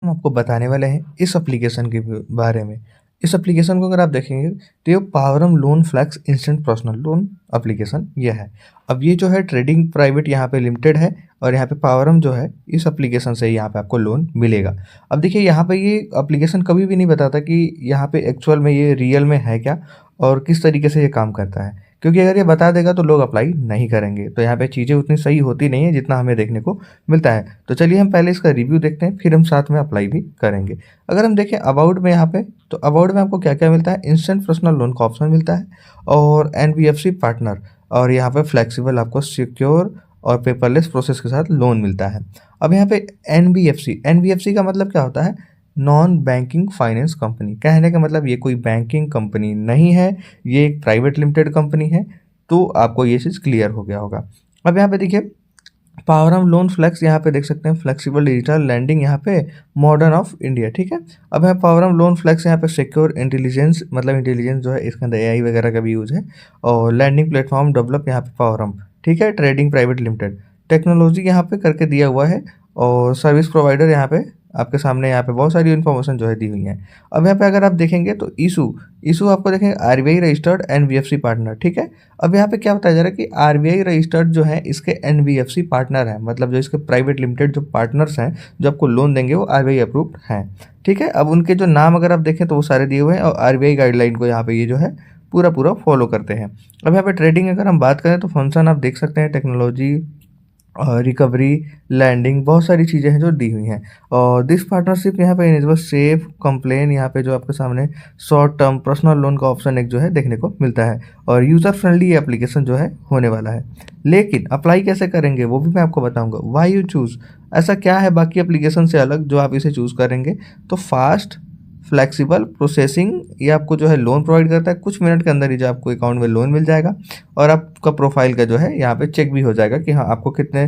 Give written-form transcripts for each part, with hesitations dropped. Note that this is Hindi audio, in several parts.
हम आपको बताने वाले हैं इस एप्लीकेशन के बारे में। इस एप्लीकेशन को अगर आप देखेंगे तो ये पावरम loan flex instant personal loan application ये है। अब ये जो है ट्रेडिंग प्राइवेट यहाँ पे लिमिटेड है और यहाँ पे पावरम जो है इस एप्लीकेशन से यहाँ पे आपको लोन मिलेगा। अब देखिए यहाँ पे ये एप्लीकेशन कभी भी नहीं बताता कि यहाँ पे एक्चुअल में ये रियल में है क्या और किस तरीके से ये काम करता है, क्योंकि अगर ये बता देगा तो लोग अप्लाई नहीं करेंगे। तो यहाँ पे चीज़ें उतनी सही होती नहीं है जितना हमें देखने को मिलता है। तो चलिए हम पहले इसका रिव्यू देखते हैं, फिर हम साथ में अप्लाई भी करेंगे। अगर हम देखें अबाउट में यहाँ पे, तो अबाउट में आपको क्या-क्या मिलता है, इंस्टेंट पर्सनल लोन का ऑप्शन मिलता है और एनबीएफसी पार्टनर और यहाँ पे फ्लेक्सिबल आपको सिक्योर और पेपरलेस प्रोसेस के साथ लोन मिलता है। अब यहाँ पे एनबीएफसी, एनबीएफसी का मतलब क्या होता है, नॉन बैंकिंग फाइनेंस कंपनी। कहने का मतलब ये कोई बैंकिंग कंपनी नहीं है, ये एक प्राइवेट लिमिटेड कंपनी है। तो आपको ये चीज़ क्लियर हो गया होगा। अब यहाँ पे देखिए पावरम लोन फ्लेक्स, यहाँ पे देख सकते हैं फ्लेक्सिबल डिजिटल लैंडिंग, यहाँ पे मॉडर्न ऑफ इंडिया, ठीक है। अब है पावरम लोन फ्लेक्स, यहाँ पे सिक्योर इंटेलिजेंस, मतलब इंटेलिजेंस जो है इसके अंदर एआई वगैरह का भी यूज़ है और लैंडिंग प्लेटफॉर्म डेवलप यहाँ पे पावरम, ठीक है, ट्रेडिंग प्राइवेट लिमिटेड, टेक्नोलॉजी यहाँ पे करके दिया हुआ है और सर्विस प्रोवाइडर यहाँ पे आपके सामने, यहाँ पे बहुत सारी इन्फॉर्मेशन जो है दी हुई है। अब यहाँ पे अगर आप देखेंगे तो इशू आपको देखेंगे आरबीआई रजिस्टर्ड एनबीएफसी पार्टनर, ठीक है। अब यहाँ पे क्या बताया जा रहा है कि आरबीआई रजिस्टर्ड जो है इसके एनबीएफसी पार्टनर हैं, मतलब जो इसके प्राइवेट लिमिटेड जो पार्टनर्स हैं जो आपको लोन देंगे वो आरबीआई अप्रूव्ड हैं, ठीक है। अब उनके जो नाम अगर आप देखें तो वो सारे दिए हुए हैं और आरबीआई गाइडलाइन को यहाँ पे ये जो है पूरा पूरा फॉलो करते हैं। अब यहाँ पे ट्रेडिंग अगर हम बात करें तो फंक्शन आप देख सकते हैं, टेक्नोलॉजी रिकवरी, लैंडिंग, बहुत सारी चीज़ें हैं जो दी हुई हैं। और दिस पार्टनरशिप यहाँ पे इनेबल सेफ कंप्लेन, यहाँ पे जो आपके सामने शॉर्ट टर्म पर्सनल लोन का ऑप्शन एक जो है देखने को मिलता है और यूज़र फ्रेंडली एप्लीकेशन जो है होने वाला है। लेकिन अप्लाई कैसे करेंगे वो भी मैं आपको बताऊंगा। वाई यू चूज़, ऐसा क्या है बाकी एप्लीकेशन से अलग जो आप इसे चूज़ करेंगे, तो फास्ट फ्लेक्सिबल प्रोसेसिंग, ये आपको जो है लोन प्रोवाइड करता है, कुछ मिनट के अंदर ही जो आपको अकाउंट में लोन मिल जाएगा और आपका प्रोफाइल का जो है यहाँ पे चेक भी हो जाएगा कि हाँ आपको कितने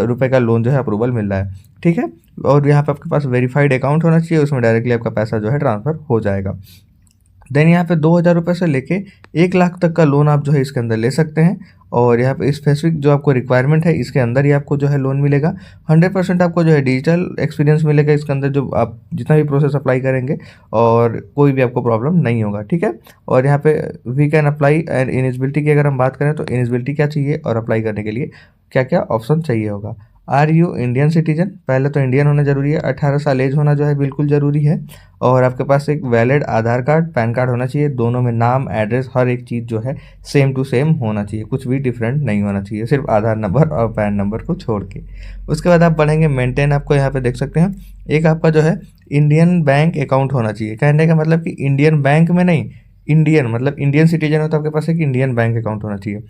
रुपए का लोन जो है अप्रूवल मिल रहा है, ठीक है। और यहाँ पे आपके पास वेरीफाइड अकाउंट होना चाहिए, उसमें डायरेक्टली आपका पैसा जो है ट्रांसफ़र हो जाएगा। देन यहाँ पे 2000 रुपये से लेके 1 लाख तक का लोन आप जो है इसके अंदर ले सकते हैं और यहाँ पे स्पेसिफिक जो आपको रिक्वायरमेंट है इसके अंदर ही आपको जो है लोन मिलेगा। 100% आपको जो है डिजिटल एक्सपीरियंस मिलेगा इसके अंदर, जो आप जितना भी प्रोसेस अप्लाई करेंगे और कोई भी आपको प्रॉब्लम नहीं होगा, ठीक है। और यहाँ पे वी कैन अप्लाई एंड इनिजिबिलिटी की अगर हम बात करें तो इनिजिबिलिटी क्या चाहिए और अप्लाई करने के लिए क्या क्या ऑप्शन चाहिए होगा। आर यू इंडियन सिटीजन, पहले तो इंडियन होना जरूरी है, 18 साल एज होना जो है बिल्कुल ज़रूरी है और आपके पास एक वैलिड आधार कार्ड पैन कार्ड होना चाहिए, दोनों में नाम एड्रेस हर एक चीज़ जो है सेम टू सेम होना चाहिए, कुछ भी डिफरेंट नहीं होना चाहिए, सिर्फ आधार नंबर और पैन नंबर को छोड़ के। उसके बाद आप बढ़ेंगे मेंटेन, आपको यहाँ पे देख सकते हैं एक आपका जो है इंडियन बैंक अकाउंट होना चाहिए। कहने का मतलब कि इंडियन बैंक में नहीं, इंडियन मतलब इंडियन सिटीजन हो तो आपके पास एक इंडियन बैंक अकाउंट होना चाहिए।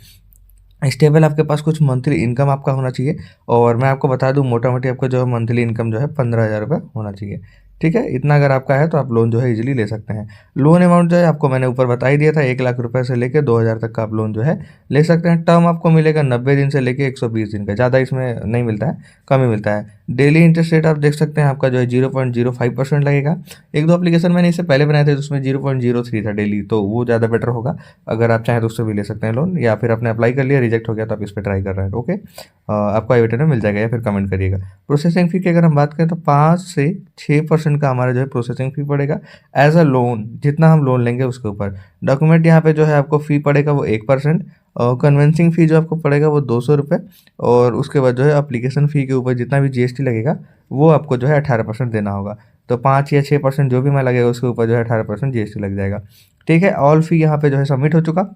स्टेबल आपके पास कुछ मंथली इनकम आपका होना चाहिए और मैं आपको बता दूं मोटा मोटी आपका जो है मंथली इनकम जो है 15,000 रुपये होना चाहिए, ठीक है। इतना अगर आपका है तो आप लोन जो है इजीली ले सकते हैं। लोन अमाउंट जो है आपको मैंने ऊपर बता ही दिया था, 1 लाख रुपए से लेकर 2,000 तक का आप लोन जो है ले सकते हैं। टर्म आपको मिलेगा 90 दिन से लेकर 120 दिन का, ज़्यादा इसमें नहीं मिलता है, कम ही मिलता है। डेली इंटरेस्ट रेट आप देख सकते हैं आपका जो है 0.05% लगेगा। एक दो एप्लीकेशन मैंने इससे पहले बनाए थे तो उसमें 0.03 था डेली, तो वो ज़्यादा बेटर होगा। अगर आप चाहें तो उससे भी ले सकते हैं लोन, या फिर आपने अप्लाई कर लिया रिजेक्ट हो गया तो आप इस पर ट्राई कर रहे हैं, ओके। आपको आई बटन में मिल जाएगा या फिर कमेंट करिएगा। प्रोसेसिंग फ़ी की अगर हम बात करें तो 5 से 6% का हमारा जो है प्रोसेसिंग फ़ी पड़ेगा एज अ लोन, जितना हम लोन लेंगे उसके ऊपर। डॉक्यूमेंट यहाँ पे जो है आपको फ़ी पड़ेगा वो 1%, और कन्वेंसिंग फ़ी जो आपको पड़ेगा वो 200 रुपये, और उसके बाद जो है अप्लीकेशन फ़ी के ऊपर जितना भी जीएसटी लगेगा वो आपको जो है 18% देना होगा। तो 5 या 6% जो भी मैं लगेगा उसके ऊपर जो है 18% जीएसटी लग जाएगा, ठीक है। ऑल फी यहाँ पे जो है सबमिट हो चुका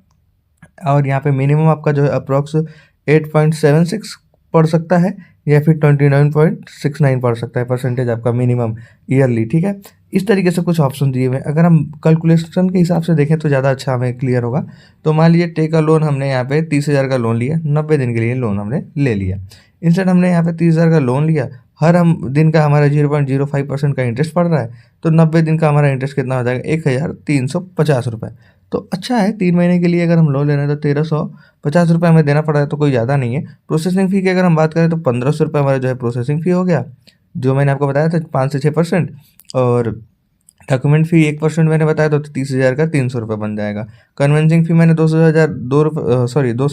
और यहाँ पे मिनिमम आपका जो है अप्रॉक्स 8.76 पड़ सकता है या फिर 29.69 पड़ सकता है परसेंटेज आपका मिनिमम ईयरली, ठीक है। इस तरीके से कुछ ऑप्शन दिए हुए हैं। अगर हम कैलकुलेशन के हिसाब से देखें तो ज़्यादा अच्छा हमें क्लियर होगा। तो मान लीजिए टेक अ लोन, हमने यहाँ पे 30,000 का लोन लिया, 90 दिन के लिए लोन हमने ले लिया। इंस्टेंट हमने यहाँ पे 30,000 का लोन लिया, हर हम दिन का हमारा 0.05% का इंटरेस्ट पड़ रहा है, तो 90 दिन का हमारा इंटरेस्ट कितना हो जाएगा, 1,350 रुपये। तो अच्छा है, 3 महीने के लिए अगर हम लोन ले रहे हैं तो 1,350 रुपये हमें देना पड़ रहा है, तो कोई ज़्यादा नहीं है। प्रोसेसिंग फ़ी की अगर हम बात करें तो 1,500 रुपये हमारा जो है प्रोसेसिंग फ़ी हो गया, जो मैंने आपको बताया था 5 से 6%। और डॉक्यूमेंट फ़ी 1% मैंने बताया तो 30,000 का 300 रुपये बन जाएगा। कन्वेंसिंग फ़ी मैंने 200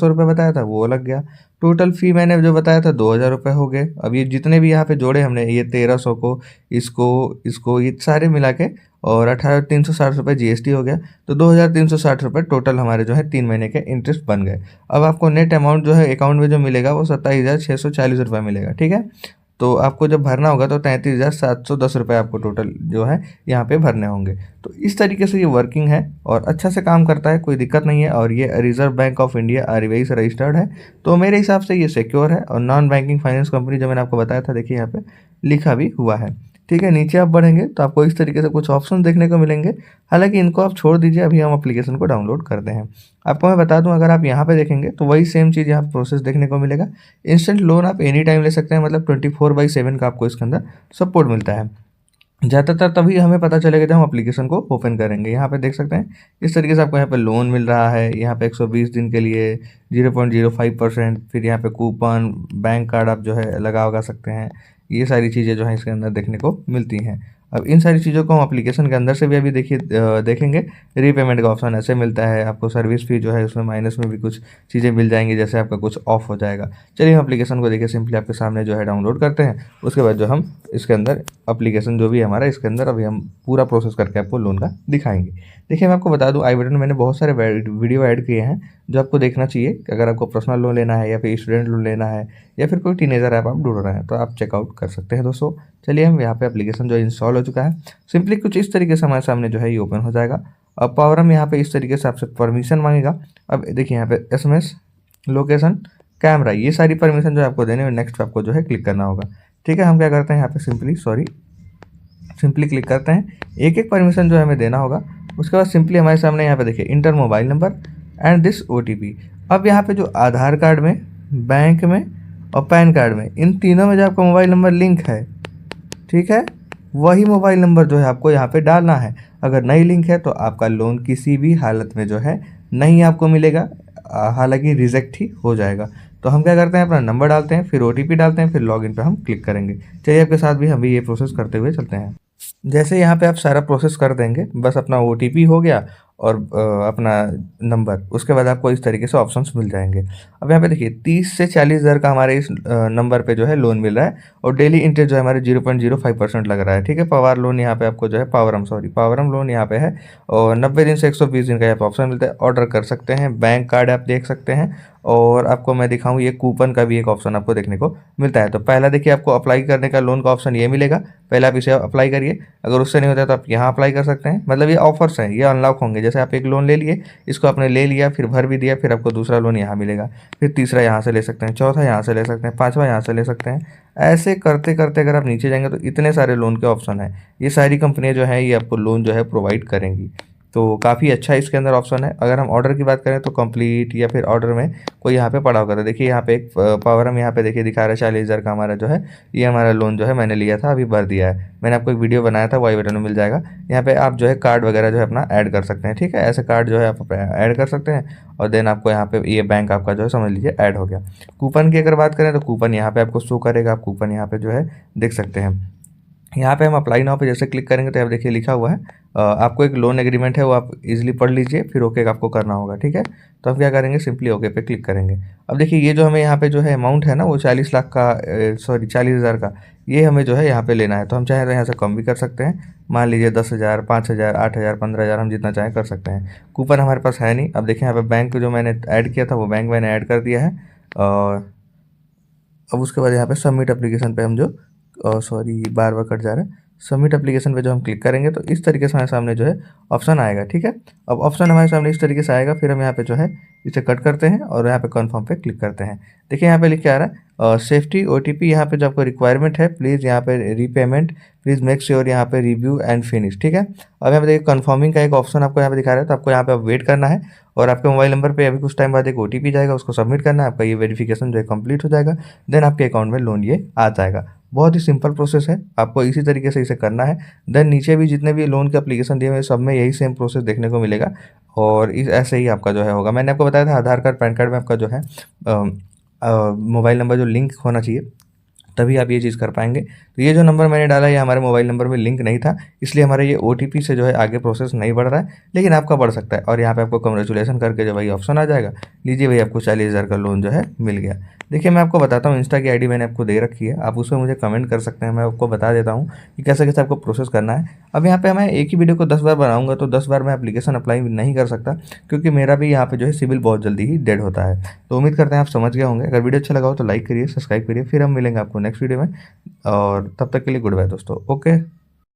रुपये बताया था, वो लग गया। टोटल फ़ी मैंने जो बताया था 2,000 रुपये हो गए। अब ये जितने भी यहाँ पे जोड़े हमने, ये 1300 को, इसको ये सारे मिला के, और 18,360 रुपये जीएसटी हो गया। तो 2,360 रुपये टोटल हमारे जो है 3 महीने के इंटरेस्ट बन गए। अब आपको नेट अमाउंट जो है अकाउंट में जो मिलेगा वो 27,640 रुपये मिलेगा, ठीक है। तो आपको जब भरना होगा तो 33,710 रुपये आपको टोटल जो है यहाँ पे भरने होंगे। तो इस तरीके से ये वर्किंग है और अच्छा से काम करता है, कोई दिक्कत नहीं है। और ये reserve bank of India RBI से रजिस्टर्ड है, तो मेरे हिसाब से ये सिक्योर है। और नॉन बैंकिंग फाइनेंस कंपनी जो मैंने आपको बताया था, देखिए यहाँ पे लिखा भी हुआ है, ठीक है। नीचे आप बढ़ेंगे तो आपको इस तरीके से कुछ ऑप्शन देखने को मिलेंगे। हालांकि इनको आप छोड़ दीजिए, अभी हम एप्लीकेशन को डाउनलोड करते हैं। आपको मैं बता दूं, अगर आप यहाँ पे देखेंगे तो वही सेम चीज़ यहाँ प्रोसेस देखने को मिलेगा। इंस्टेंट लोन आप एनी टाइम ले सकते हैं, मतलब 24/7 का आपको इसके अंदर सपोर्ट मिलता है। ज़्यादातर तभी हमें पता चलेगा जब हम एप्लीकेशन को ओपन करेंगे। यहाँ पे देख सकते हैं इस तरीके से आपको यहाँ पे लोन मिल रहा है। यहाँ पे 120 दिन के लिए 0.05%, फिर यहाँ पे कूपन, बैंक कार्ड आप जो है लगा सकते हैं। ये सारी चीज़ें जो हैं इसके अंदर देखने को मिलती हैं। अब इन सारी चीज़ों को हम एप्लीकेशन के अंदर से भी अभी देखिए देखेंगे। रीपेमेंट का ऑप्शन ऐसे मिलता है आपको। सर्विस फी जो है उसमें माइनस में भी कुछ चीज़ें मिल जाएंगी, जैसे आपका कुछ ऑफ हो जाएगा। चलिए हम एप्लीकेशन को देखिए सिंपली आपके सामने जो है डाउनलोड करते हैं। उसके बाद जो हम इसके अंदर एप्लीकेशन जो भी है हमारा, इसके अंदर अभी हम पूरा प्रोसेस करके आपको लोन का दिखाएंगे। देखिए मैं आपको बता दूं, आई बटन में मैंने बहुत सारे वीडियो ऐड किए हैं जो आपको देखना चाहिए। अगर आपको पर्सनल लोन लेना है या फिर स्टूडेंट लोन लेना है या फिर कोई टीनेजर ऐप आप ढूंढ रहे हैं तो आप चेकआउट कर सकते हैं दोस्तों। चलिए हम यहाँ पे एप्लीकेशन जो इंस्टॉल हो चुका है, सिंपली कुछ इस तरीके से हमारे सामने जो है ये ओपन हो जाएगा। अब पावरम यहाँ पे इस तरीके से आपसे परमिशन मांगेगा। अब देखिए यहाँ पे एसएमएस, लोकेशन, कैमरा, ये सारी परमिशन जो है आपको देने में नेक्स्ट पे आपको जो है क्लिक करना होगा, ठीक है। हम क्या करते हैं यहाँ पे सिंपली क्लिक करते हैं। एक एक परमिशन जो है हमें देना होगा। उसके बाद सिंपली हमारे सामने यहाँ पे देखिए inter mobile number and this OTP. अब यहाँ पे जो आधार कार्ड में, बैंक में और पैन कार्ड में, इन तीनों में जो आपका मोबाइल नंबर लिंक है, ठीक है, वही मोबाइल नंबर जो है आपको यहाँ पे डालना है। अगर नहीं लिंक है तो आपका लोन किसी भी हालत में जो है नहीं आपको मिलेगा, हालांकि रिजेक्ट ही हो जाएगा। तो हम क्या करते हैं, अपना नंबर डालते हैं, फिर ओटीपी डालते हैं, फिर लॉगिन पे हम क्लिक करेंगे। चलिए आपके साथ भी हम भी ये प्रोसेस करते हुए चलते हैं। जैसे यहाँ पे आप सारा प्रोसेस कर देंगे, बस अपना ओटीपी हो गया और अपना नंबर, उसके बाद आपको इस तरीके से ऑप्शंस मिल जाएंगे। अब यहाँ पे देखिए 30 से 40 हज़ार का हमारे इस नंबर पे जो है लोन मिल रहा है और डेली इंटरेस्ट जो है हमारे 0.05% लग रहा है, ठीक है। पावर लोन यहाँ पे आपको जो है पावरम लोन यहाँ पे है और 90 दिन से 120 दिन का यहाँ पे ऑप्शन मिलता है। ऑर्डर कर सकते हैं, बैंक कार्ड आप देख सकते हैं और आपको मैं दिखाऊँ, ये कूपन का भी एक ऑप्शन आपको देखने को मिलता है। तो पहला देखिए आपको अप्लाई करने का लोन का ऑप्शन ये मिलेगा, पहले आप इसे अप्लाई करिए। अगर उससे नहीं होता है तो आप यहाँ अप्लाई कर सकते हैं। मतलब ये ऑफर्स हैं, ये अनलॉक होंगे। जैसे आप एक लोन ले लिए, इसको आपने ले लिया, फिर भर भी दिया, फिर आपको दूसरा लोन यहाँ मिलेगा, फिर तीसरा यहाँ से ले सकते हैं, चौथा यहाँ से ले सकते हैं, पाँचवा यहाँ से ले सकते हैं। ऐसे करते करते अगर आप नीचे जाएंगे तो इतने सारे लोन के ऑप्शन हैं। ये सारी कंपनियाँ जो हैं ये आपको लोन जो है प्रोवाइड करेंगी। तो काफ़ी अच्छा इसके अंदर ऑप्शन है। अगर हम ऑर्डर की बात करें तो कंप्लीट या फिर ऑर्डर में कोई यहाँ पे पड़ा होगा, तो देखिए यहाँ पे एक पावरम यहाँ पे देखिए दिखा रहा है 40 हज़ार का हमारा जो है ये हमारा लोन जो है मैंने लिया था, अभी भर दिया है। मैंने आपको एक वीडियो बनाया था, वो आई बटन में मिल जाएगा। यहाँ पे आप जो है कार्ड वगैरह जो है अपना ऐड कर सकते हैं, ठीक है। ऐसे कार्ड जो है आप ऐड कर सकते हैं और देन आपको यहाँ पे ये बैंक आपका जो है समझ लीजिए ऐड हो गया। कूपन की अगर बात करें तो कूपन यहाँ पे आपको शो करेगा, आप कूपन यहाँ पे जो है देख सकते हैं। यहाँ पे हम अप्लाई नाउ पे जैसे क्लिक करेंगे तो यहाँ देखिए लिखा हुआ है आपको एक लोन एग्रीमेंट है, वो आप इजीली पढ़ लीजिए, फिर ओके आपको करना होगा, ठीक है। तो हम क्या करेंगे, सिंपली ओके पे क्लिक करेंगे। अब देखिए ये जो हमें यहाँ पे जो है अमाउंट है ना, वो 40 लाख का, सॉरी 40 हज़ार का, ये हमें जो है यहाँ पे लेना है। तो हम चाहें तो यहाँ से कम भी कर सकते हैं, मान लीजिए 10,000, 5,000, 8,000, 15,000, हम जितना चाहें कर सकते हैं। कूपन हमारे पास है नहीं। अब देखिए यहाँ पे बैंक जो मैंने ऐड किया था वो बैंक मैंने ऐड कर दिया है। और अब उसके बाद यहाँ पे सबमिट एप्लीकेशन पे हम जो, सॉरी बार बार कट जा रहा है, सबमिट एप्लीकेशन पे जो हम क्लिक करेंगे तो इस तरीके से हमारे सामने जो है ऑप्शन आएगा, ठीक है। अब ऑप्शन हमारे सामने इस तरीके से आएगा, फिर हम यहाँ पे जो है इसे कट करते हैं और यहाँ पे कन्फर्म पे क्लिक करते हैं। देखिए यहाँ पे लिख के आ रहा है सेफ्टी ओटीपी, यहाँ पे जो आपको रिक्वायरमेंट है, प्लीज़ यहाँ पे रीपेमेंट, प्लीज़ मेक श्योर यहाँ पे रिव्यू एंड फिनिश, ठीक है। अब यहाँ पे देखिए कन्फर्मिंग का एक ऑप्शन आपको यहाँ पे दिखा रहा है, तो आपको यहाँ पे वेट करना है और आपके मोबाइल नंबर पे अभी कुछ टाइम बाद एक ओटीपी जाएगा, उसको सबमिट करना है, आपका ये वेरिफिकेशन जो है कंप्लीट हो जाएगा, देन आपके अकाउंट में लोन ये आ जाएगा। बहुत ही सिंपल प्रोसेस है, आपको इसी तरीके से इसे करना है। देन नीचे भी जितने भी लोन के एप्लीकेशन दिए हुए सब में यही सेम प्रोसेस देखने को मिलेगा और इस ऐसे ही आपका जो है होगा। मैंने आपको बताया था आधार कार्ड पैन कार्ड में आपका जो है मोबाइल नंबर जो लिंक होना चाहिए, तभी आप ये चीज़ कर पाएंगे। तो ये जो नंबर मैंने डाला ये हमारे मोबाइल नंबर में लिंक नहीं था, इसलिए हमारा ये ओटीपी से जो है आगे प्रोसेस नहीं बढ़ रहा है, लेकिन आपका बढ़ सकता है। और यहाँ पे आपको कांग्रेचुलेशन करके जो भाई ऑप्शन आ जाएगा, लीजिए भाई आपको 40,000 का लोन जो है मिल गया। देखिए मैं आपको बताता हूँ, इंस्टा की आईडी मैंने आपको दे रखी है, आप उसमें मुझे कमेंट कर सकते हैं, मैं आपको बता देता हूँ कि कैसे कैसे आपको प्रोसेस करना है। अब यहाँ पे मैं एक ही वीडियो को 10 बार बनाऊंगा तो 10 बार मैं एप्लीकेशन अप्लाई नहीं कर सकता, क्योंकि मेरा भी यहाँ पे जो है सिविल बहुत जल्दी ही डेड होता है। तो उम्मीद करते हैं आप समझ गए होंगे। अगर वीडियो अच्छा लगा हो तो लाइक करिए, सब्सक्राइब करिए, फिर हम मिलेंगे आपको नेक्स्ट वीडियो में, और तब तक के लिए गुड बाय दोस्तों। ओके।